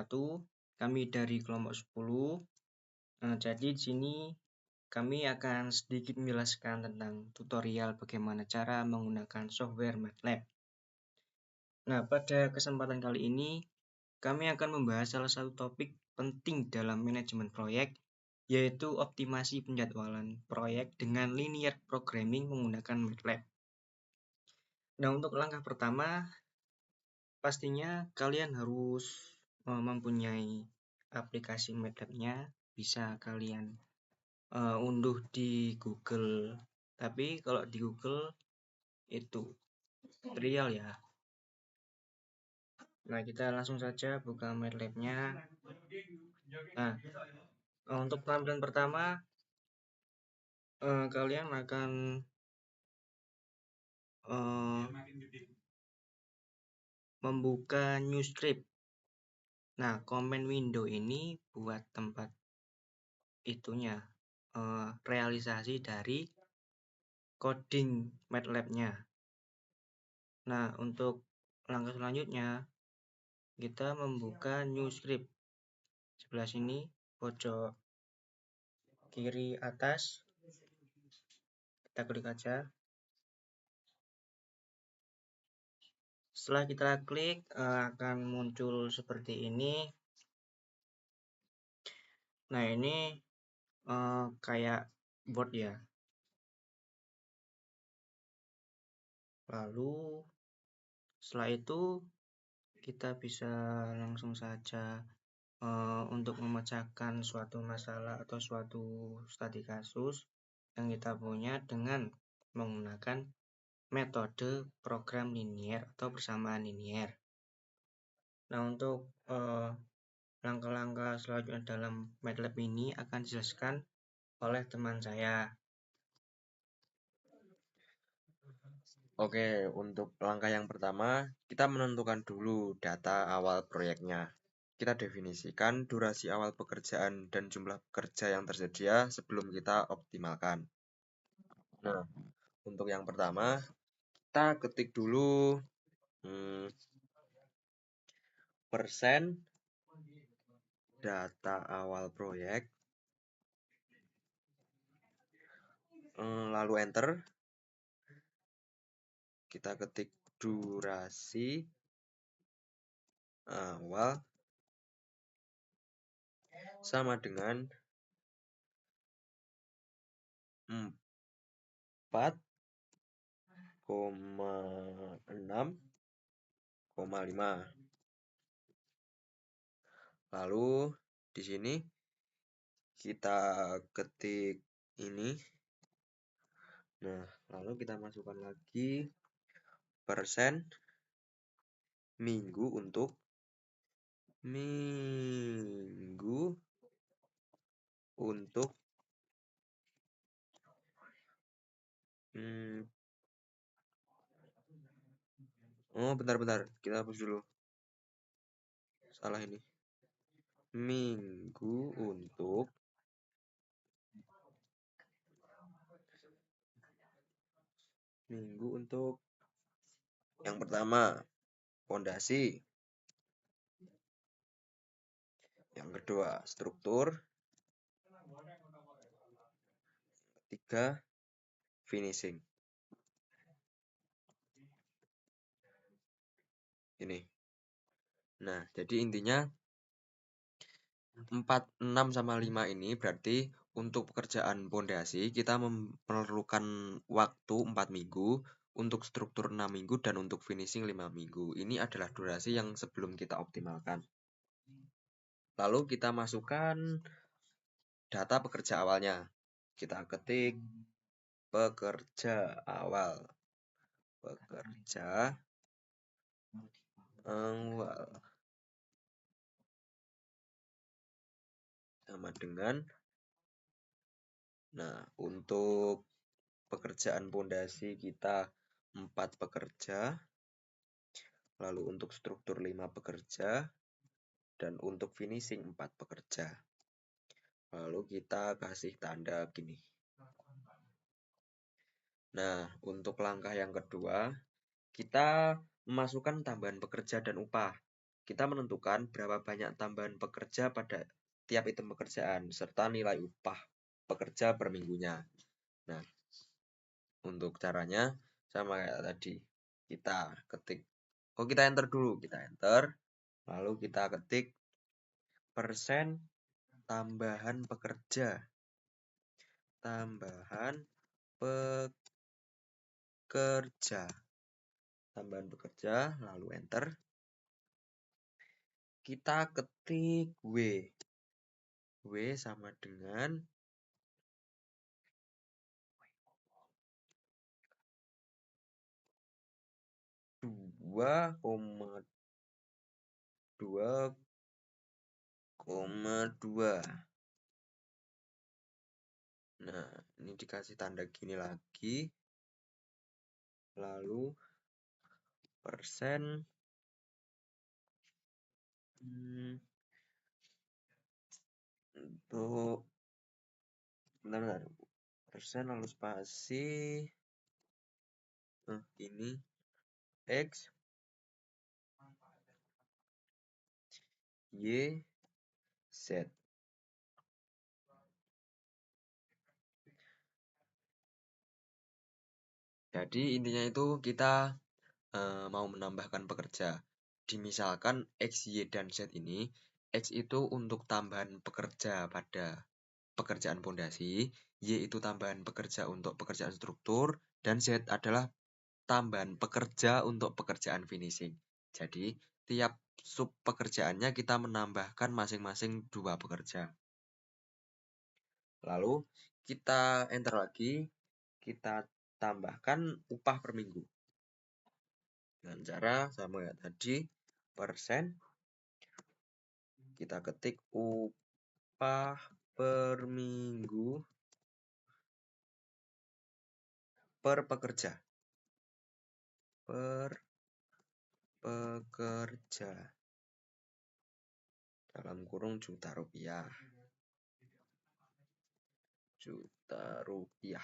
wabarakatuh. Kami dari kelompok 10. Jadi di sini kami akan sedikit menjelaskan tentang tutorial bagaimana cara menggunakan software MATLAB. Nah, pada kesempatan kali ini kami akan membahas salah satu topik penting dalam manajemen proyek, yaitu optimasi penjadwalan proyek dengan linear programming menggunakan MATLAB. Nah, untuk langkah pertama, pastinya kalian harus mempunyai aplikasi MATLAB-nya, bisa kalian unduh di Google. Tapi kalau di Google itu trial ya. Nah, kita langsung saja buka MATLAB-nya. Nah, untuk tampilan pertama kalian akan membuka new script. Nah, command window ini buat tempat itunya realisasi dari coding MATLAB-nya. Nah, untuk langkah selanjutnya kita membuka new script. Sebelah sini pojok kiri atas, kita klik aja. Setelah kita klik akan muncul seperti ini. Nah, ini kayak board ya. Lalu setelah itu kita bisa langsung saja untuk memecahkan suatu masalah atau suatu studi kasus yang kita punya dengan menggunakan metode program linier atau persamaan linier. Nah, untuk langkah-langkah selanjutnya dalam MATLAB ini akan dijelaskan oleh teman saya. Oke, untuk langkah yang pertama, kita menentukan dulu data awal proyeknya. Kita definisikan durasi awal pekerjaan dan jumlah pekerja yang tersedia sebelum kita optimalkan. Nah, untuk yang pertama, kita ketik dulu persen data awal proyek, lalu enter. Kita ketik durasi awal sama dengan 4,6,5. Lalu di sini kita ketik ini. Nah, lalu kita masukkan lagi persen minggu untuk bentar, kita hapus dulu. Salah ini. Minggu untuk yang pertama fondasi, yang kedua struktur, ketiga finishing. Ini. Nah, jadi intinya 4, 6 sama 5 ini berarti untuk pekerjaan pondasi kita memerlukan waktu 4 minggu, untuk struktur 6 minggu, dan untuk finishing 5 minggu. Ini adalah durasi yang sebelum kita optimalkan. Lalu kita masukkan data pekerja awalnya. Kita ketik pekerja awal. Sama dengan, nah, untuk pekerjaan pondasi kita 4 pekerja, lalu untuk struktur 5 pekerja, dan untuk finishing 4 pekerja. Lalu kita kasih tanda gini. Nah, untuk langkah yang kedua, kita memasukkan tambahan pekerja dan upah. kita menentukan berapa banyak tambahan pekerja pada tiap item pekerjaan, serta nilai upah pekerja per minggunya. Nah, untuk caranya sama kayak tadi. Kita ketik, kita enter dulu. Kita enter, lalu kita ketik persen tambahan pekerja. Tambahan pekerja. Tambahan pekerja, lalu enter. Kita ketik W. W sama dengan 2,2,2. Nah, ini dikasih tanda gini lagi. Lalu persen untuk bentar, persen lalu spasi ini X Y Z. Jadi intinya itu kita mau menambahkan pekerja. Dimisalkan X, Y, dan Z ini, X itu untuk tambahan pekerja pada pekerjaan pondasi, Y itu tambahan pekerja untuk pekerjaan struktur, dan Z adalah tambahan pekerja untuk pekerjaan finishing. Jadi, tiap sub pekerjaannya kita menambahkan masing-masing 2 pekerja. Lalu, kita enter lagi, kita tambahkan upah per minggu. Dengan cara sama kayak tadi, persen, kita ketik upah per minggu per pekerja. Per pekerja. Dalam kurung juta rupiah. Juta rupiah.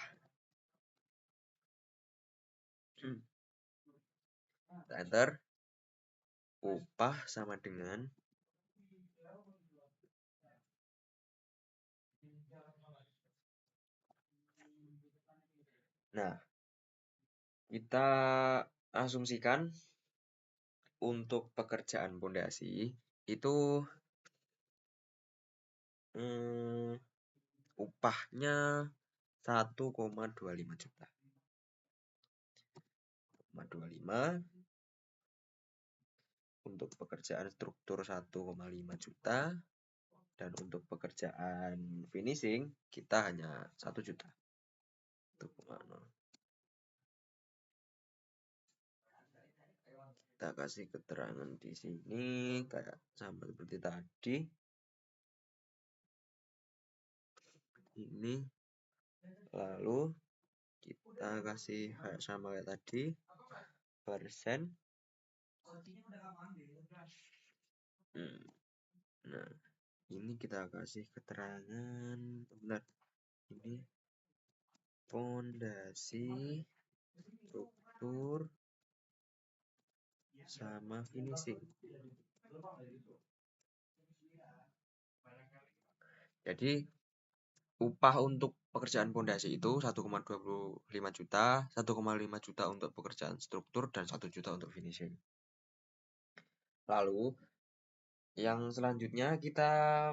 Enter. Upah sama dengan Nah, kita asumsikan untuk pekerjaan pondasi itu upahnya 1,25 juta. 1,25 untuk pekerjaan struktur 1,5 juta, dan untuk pekerjaan finishing kita hanya 1 juta. 1,0. Kita kasih keterangan di sini kayak sama seperti tadi. Ini lalu kita kasih sama kayak tadi, persen. Nah, ini kita kasih keterangan, benar, ini pondasi, struktur, sama finishing. Jadi upah untuk pekerjaan pondasi itu 1,25 juta, 1,5 juta untuk pekerjaan struktur, dan 1 juta untuk finishing. Lalu yang selanjutnya kita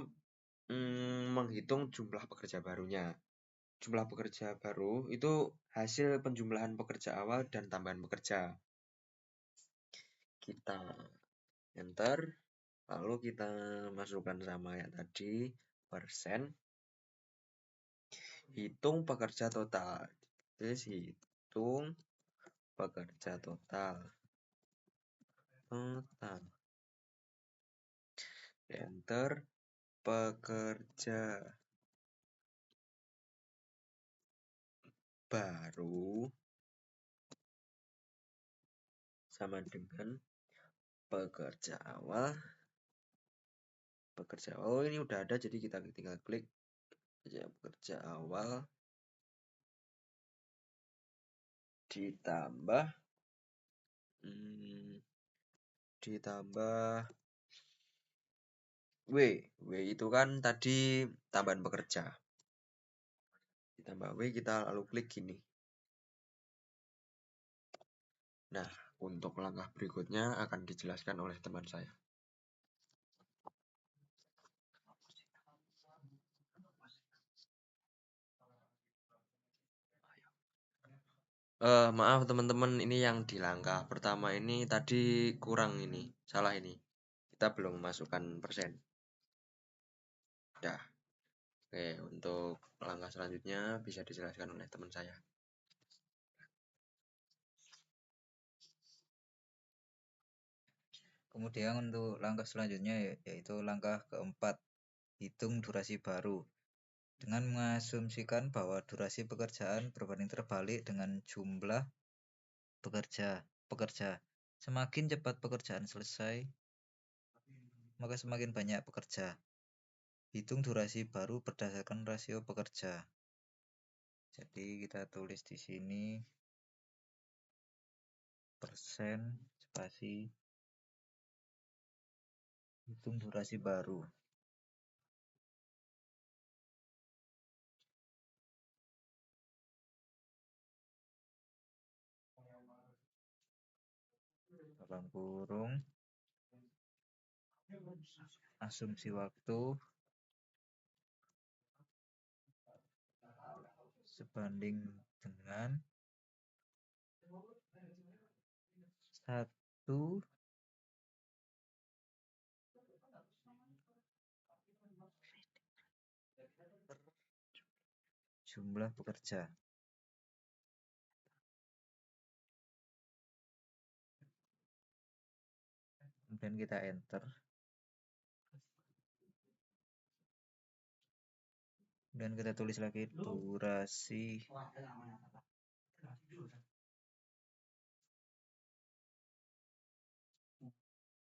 menghitung jumlah pekerja barunya. Jumlah pekerja baru itu hasil penjumlahan pekerja awal dan tambahan pekerja. Kita enter, lalu kita masukkan sama yang tadi, persen. Hitung pekerja total. Terus hitung pekerja total. Enter pekerja baru sama dengan pekerja awal. Ini udah ada, jadi kita tinggal klik aja pekerja awal ditambah W. W itu kan tadi tambahan pekerja. Ditambah W kita lalu klik gini. Nah, untuk langkah berikutnya akan dijelaskan oleh teman saya. Maaf teman-teman, ini yang di langkah pertama ini tadi kurang ini, salah ini. Kita belum memasukkan persen. Dah. Oke, untuk langkah selanjutnya bisa dijelaskan oleh teman saya. Kemudian untuk langkah selanjutnya yaitu langkah keempat, hitung durasi baru. Dengan mengasumsikan bahwa durasi pekerjaan berbanding terbalik dengan jumlah pekerja. Semakin cepat pekerjaan selesai, maka semakin banyak pekerja. Hitung durasi baru berdasarkan rasio pekerja. Jadi kita tulis di sini persen spasi hitung durasi baru. Dalam kurung asumsi waktu sebanding dengan 1 jumlah pekerja. Kemudian kita enter. Dan kita tulis lagi durasi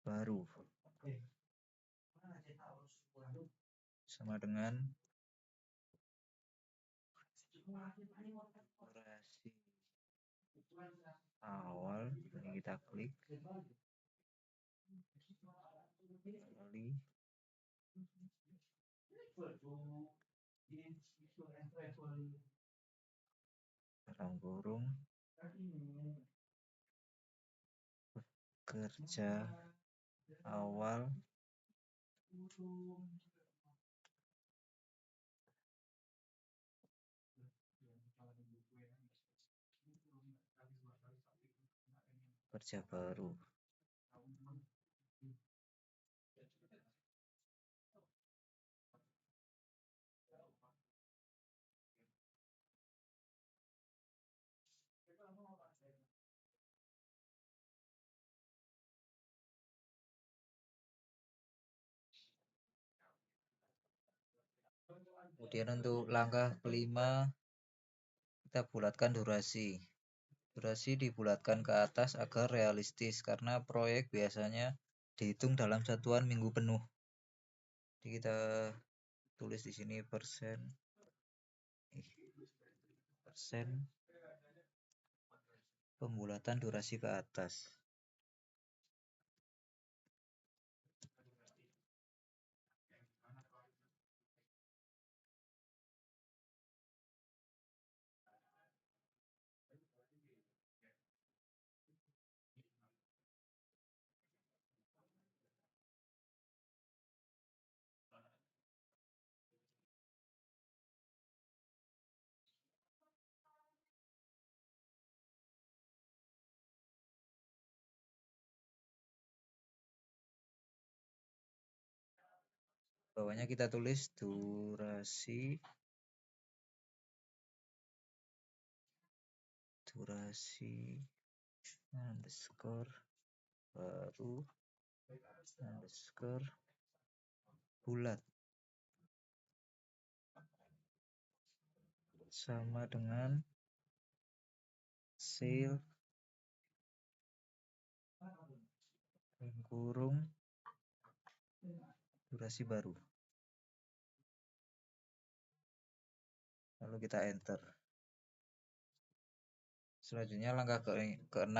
baru sama dengan durasi awal. Ini kita klik kali dalam kurung kerja awal kerja baru. Kemudian untuk langkah kelima, kita bulatkan durasi. Durasi dibulatkan ke atas agar realistis karena proyek biasanya dihitung dalam satuan minggu penuh. Jadi kita tulis di sini persen pembulatan durasi ke atas. Bawahnya kita tulis durasi underscore baru underscore bulat sama dengan sale kurung durasi baru. Lalu kita enter. Selanjutnya langkah ke-6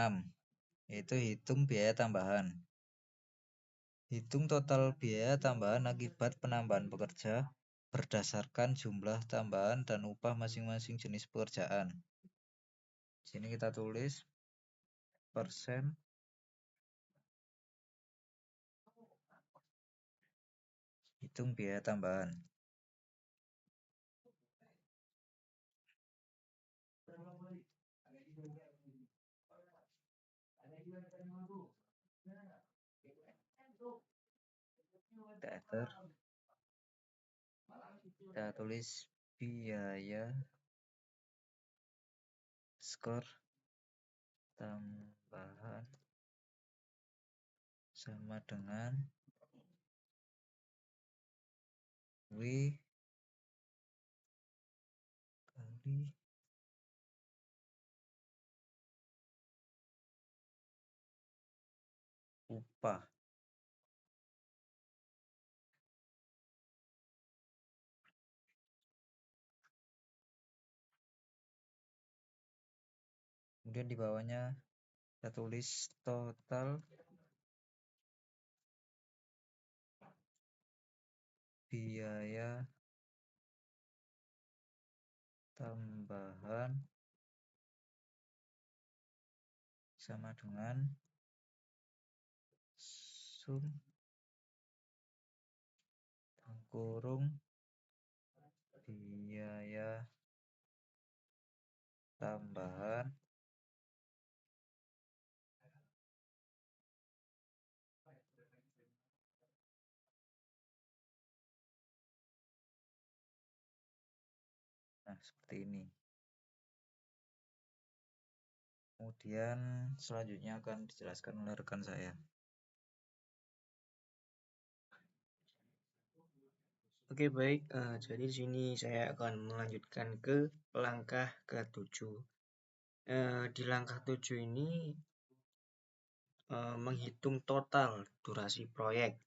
yaitu hitung biaya tambahan. Hitung total biaya tambahan akibat penambahan pekerja berdasarkan jumlah tambahan dan upah masing-masing jenis pekerjaan. Sini kita tulis persen hitung biaya tambahan. Teater. Kita tulis biaya skor tambahan sama dengan W kali upah. Kemudian di bawahnya kita tulis total biaya tambahan sama dengan sum kurung biaya tambahan seperti ini. Kemudian selanjutnya akan dijelaskan oleh rekan saya. Oke, baik. Jadi di sini saya akan melanjutkan ke langkah ke-7. Di langkah 7 ini menghitung total durasi proyek.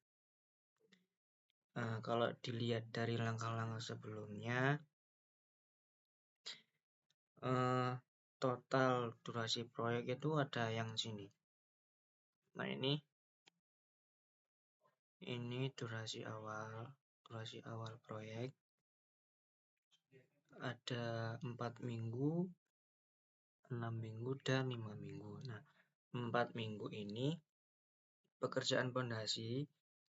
Kalau dilihat dari langkah-langkah sebelumnya, total durasi proyek itu ada yang sini. Nah, ini durasi awal proyek. Ada 4 minggu, 6 minggu, dan 5 minggu. Nah, 4 minggu ini pekerjaan pondasi,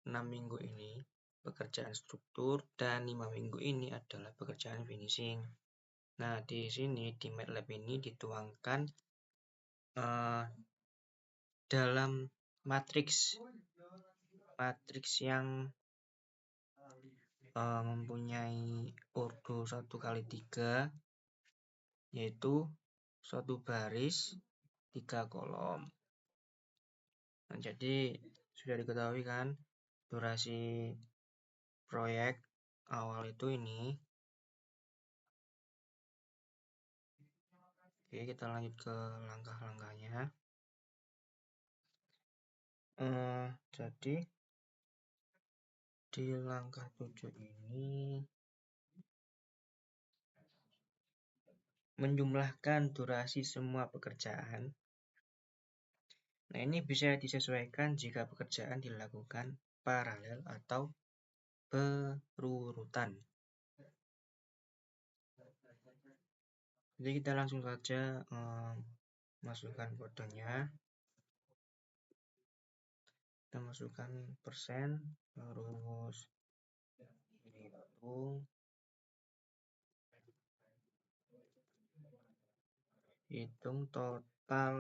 6 minggu ini pekerjaan struktur, dan 5 minggu ini adalah pekerjaan finishing. Nah, di sini di MATLAB ini dituangkan dalam matriks yang mempunyai ordo 1x3, yaitu 1 baris 3 kolom. Nah, jadi sudah diketahui kan durasi proyek awal itu ini. Oke, kita lanjut ke langkah-langkahnya. Jadi di langkah 7 ini menjumlahkan durasi semua pekerjaan. Nah, ini bisa disesuaikan jika pekerjaan dilakukan paralel atau berurutan. Jadi kita langsung saja masukkan kodenya. Kita masukkan persen, terus ini hitung total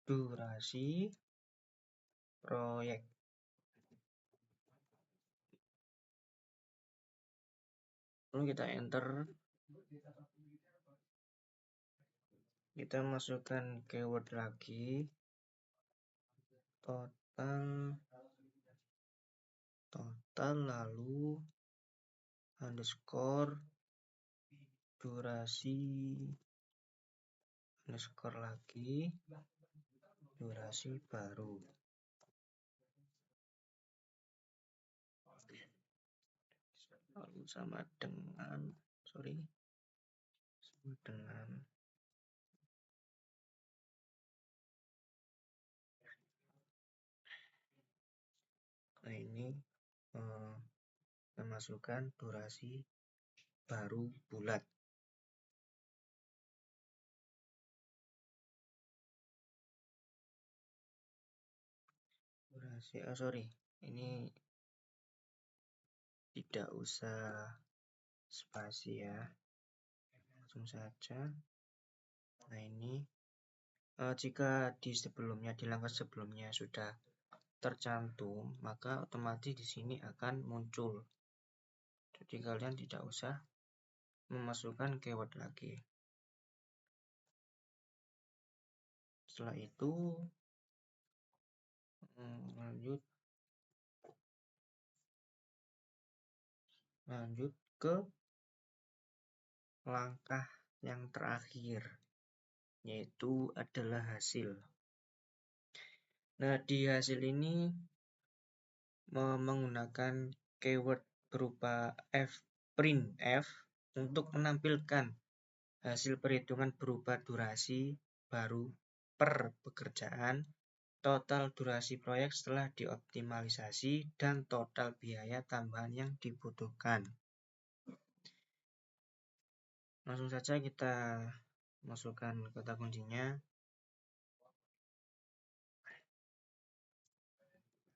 durasi proyek. Lalu kita enter. Kita masukkan keyword lagi. Total lalu underscore durasi underscore lagi durasi baru. Lalu sama dengan Nah ini kita masukkan durasi baru bulat. Durasi, sorry, ini tidak usah spasi ya, langsung saja. Nah ini jika di langkah sebelumnya sudah tercantum, maka otomatis di sini akan muncul. Jadi kalian tidak usah memasukkan keyword lagi. Setelah itu lanjut ke langkah yang terakhir, yaitu adalah hasil. Nah, di hasil ini menggunakan keyword berupa printf untuk menampilkan hasil perhitungan berupa durasi baru per pekerjaan, total durasi proyek setelah dioptimalisasi, dan total biaya tambahan yang dibutuhkan. Langsung saja kita masukkan kata kuncinya.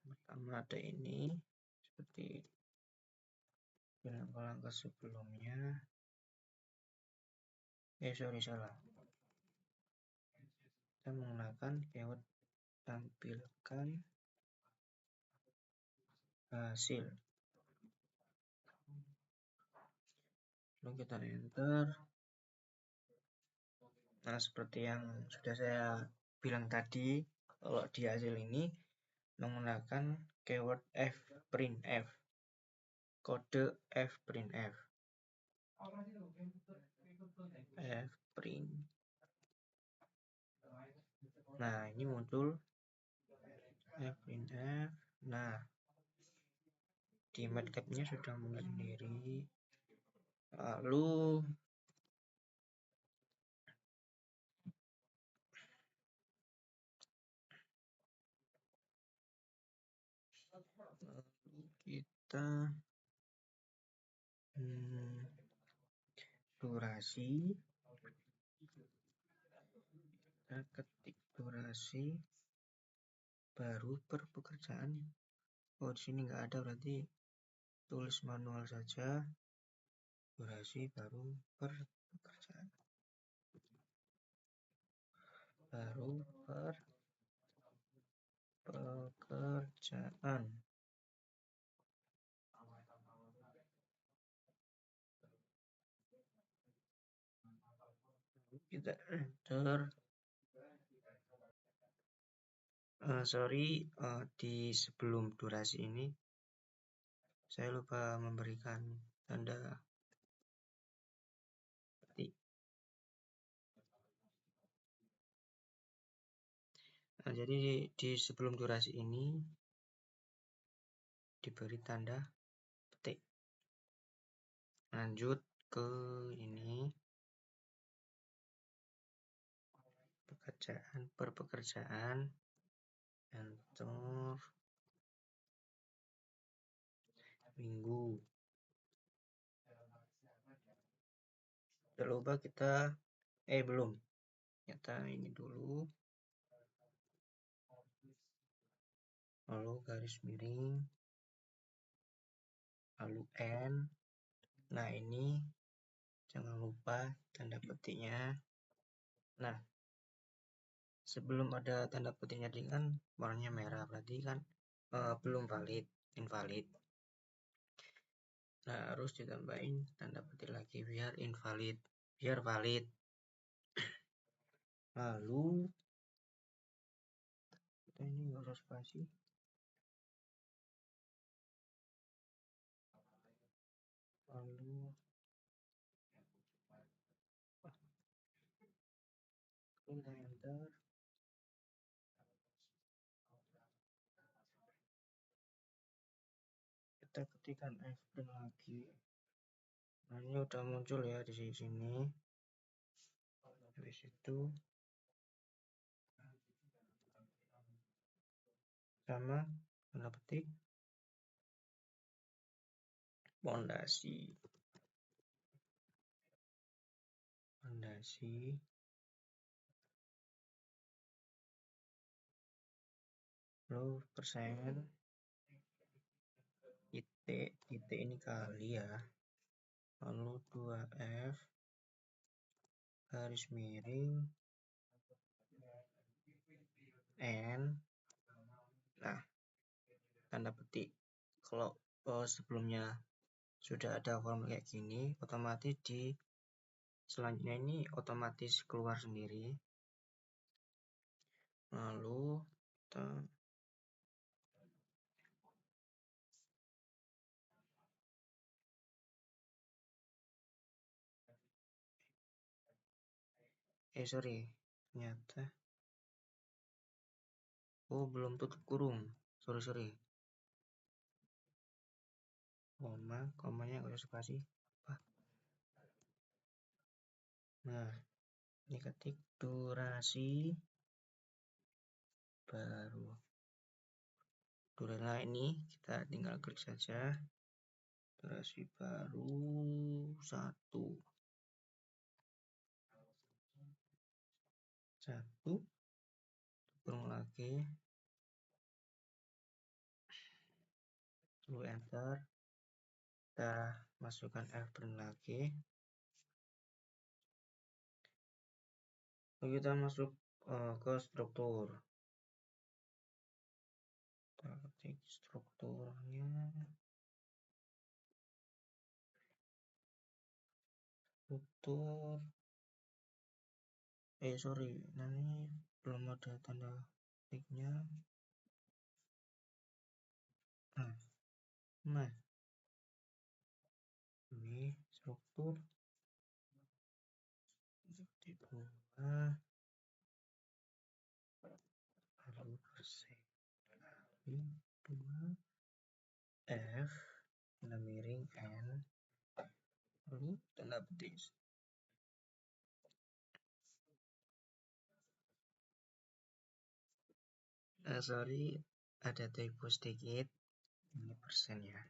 Pertama ada ini, seperti langkah-langkah sebelumnya. Salah. Kita menggunakan keyword tampilkan hasil. Lalu kita enter. Nah, seperti yang sudah saya bilang tadi, kalau di hasil ini menggunakan keyword fprintf, kode fprintf. Fprint. Nah, ini muncul fprintf. Nah, di MATLAB-nya sudah mulai sendiri. Lalu kita durasi, kita ketik durasi baru per pekerjaan. Oh, di sini nggak ada, berarti tulis manual saja. Durasi baru per pekerjaan. Baru per pekerjaan. Kita enter. Di sebelum durasi ini saya lupa memberikan tanda petik. Nah, jadi di sebelum durasi ini diberi tanda petik. Lanjut ke ini, pekerjaan per pekerjaan, enter, minggu. Jangan lupa kita belum, kita ini dulu, lalu garis miring, lalu N. Nah, ini jangan lupa tanda petiknya. Nah, sebelum ada tanda petiknya tadi kan warnanya merah, berarti kan belum valid, invalid. Nah, harus ditambahin tanda petik lagi biar invalid, biar valid. Lalu kita ini nggak usah spasi. Lalu kita enter. Kita ketikkan fprint lagi. Nah, ini udah muncul ya di sini. Habis itu sama tanda petik Pondasi lalu persen titik ini kali ya, lalu 2F garis miring N. Nah, tanda petik. Kalau sebelumnya sudah ada formula kayak gini, otomatis di selanjutnya ini otomatis keluar sendiri. Lalu ternyata belum tutup kurung, sorry, komanya nggak usah spasi. Nah, ini ketik durasi baru. Durasi ini kita tinggal klik saja, durasi baru 1. Kurung lagi, lalu enter, kita masukkan F-print lagi, lalu kita masuk ke struktur. Kita ketik strukturnya, ini belum ada tanda ketiknya. Nah, ini struktur di bawah, lalu persen kali 2F tanda miring N, lalu tanda petik. Ada typo sedikit, ini persen ya.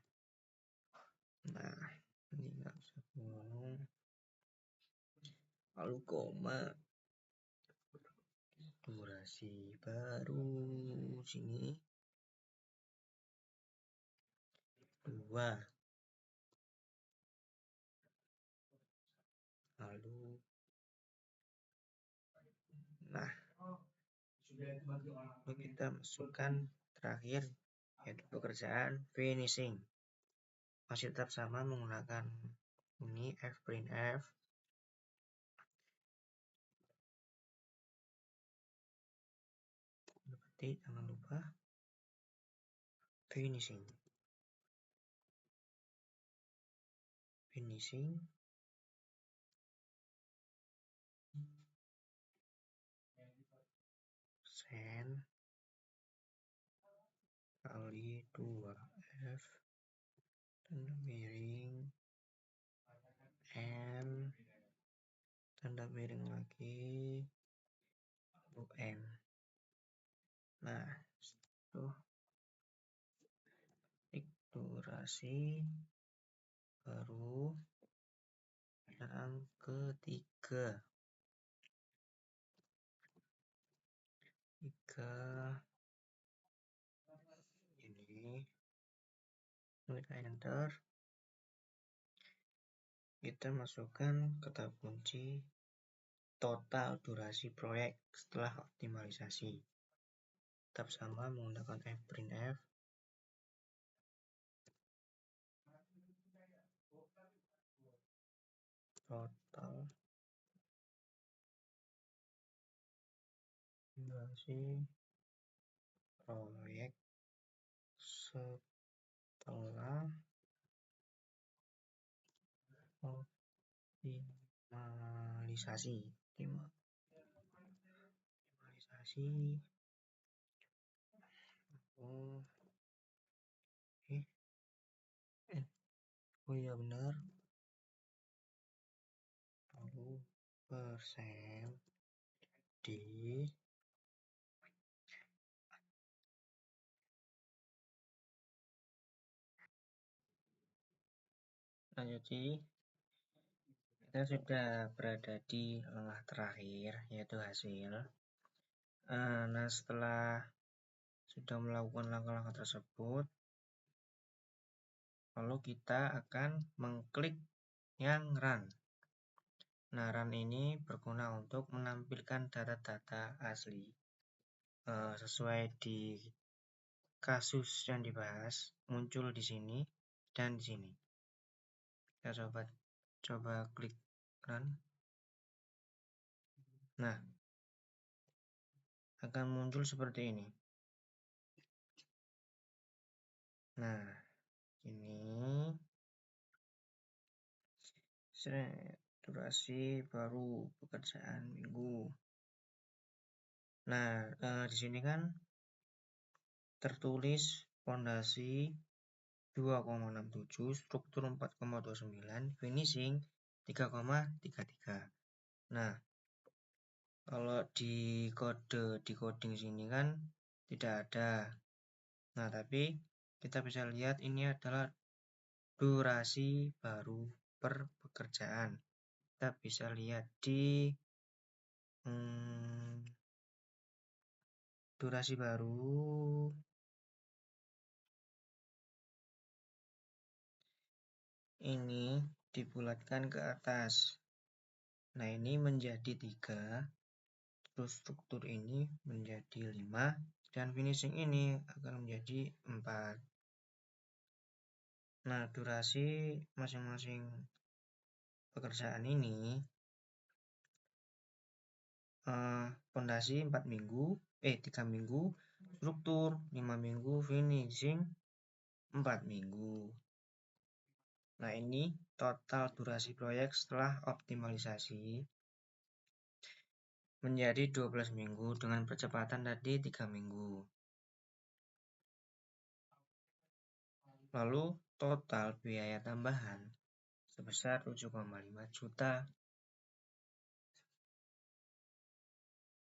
Nah, ini nggak bisa ngomong. Lalu koma, durasi baru sini 2. Lalu kita masukkan terakhir, yaitu pekerjaan finishing. Masih tetap sama menggunakan ini F-printf. Jangan lupa finishing persen kali 2F tanda miring N tanda miring lagi N. Nah, itu durasi baru yang ketiga. Ini klik enter, kita masukkan kata kunci total durasi proyek setelah optimalisasi. Tetap sama menggunakan F-printf. Total durasi proyek setelah optimalisasi. Ya benar. Lalu persen di Jadi kita sudah berada di langkah terakhir, yaitu hasil. Nah, setelah sudah melakukan langkah-langkah tersebut, lalu kita akan mengklik yang run. Nah, run ini berguna untuk menampilkan data-data asli sesuai di kasus yang dibahas, muncul di sini dan di sini. Kita coba klik run. Nah, akan muncul seperti ini. Nah, ini durasi baru pekerjaan minggu. Nah, di sini kan tertulis fondasi 2,67, struktur 4,29, finishing 3,33. Nah, kalau di coding sini kan tidak ada. Nah, tapi kita bisa lihat ini adalah durasi baru per pekerjaan. Kita bisa lihat di durasi baru ini dibulatkan ke atas. Nah, ini menjadi 3, terus struktur ini menjadi 5, dan finishing ini akan menjadi 4. Nah, durasi masing-masing pekerjaan ini fondasi 3 minggu, struktur 5 minggu, finishing 4 minggu. Nah, ini total durasi proyek setelah optimalisasi menjadi 12 minggu dengan percepatan tadi 3 minggu. Lalu total biaya tambahan sebesar 7,5 juta.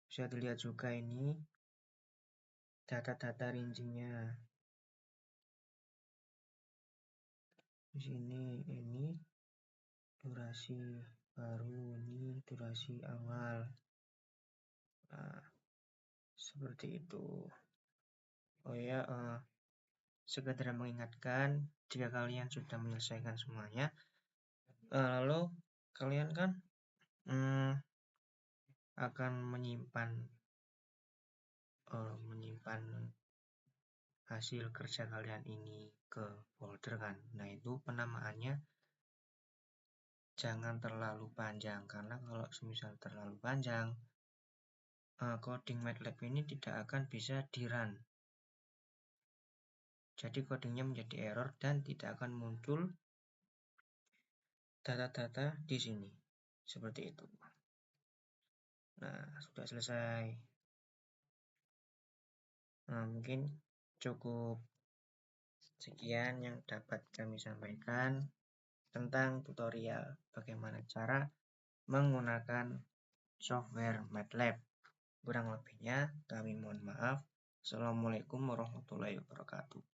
Bisa dilihat juga ini data-data rincinya. Di sini ini durasi baru, ini durasi awal. Nah, seperti itu. Oh ya, sekedar mengingatkan, jika kalian sudah menyelesaikan semuanya, lalu kalian kan akan menyimpan hasil kerja kalian ini ke folder kan. Nah, itu penamaannya jangan terlalu panjang, karena kalau semisal terlalu panjang, coding MATLAB ini tidak akan bisa di-run. Jadi codingnya menjadi error dan tidak akan muncul data-data di sini. Seperti itu. Nah, sudah selesai. Nah, mungkin cukup sekian yang dapat kami sampaikan tentang tutorial bagaimana cara menggunakan software MATLAB. Kurang lebihnya kami mohon maaf. Assalamualaikum warahmatullahi wabarakatuh.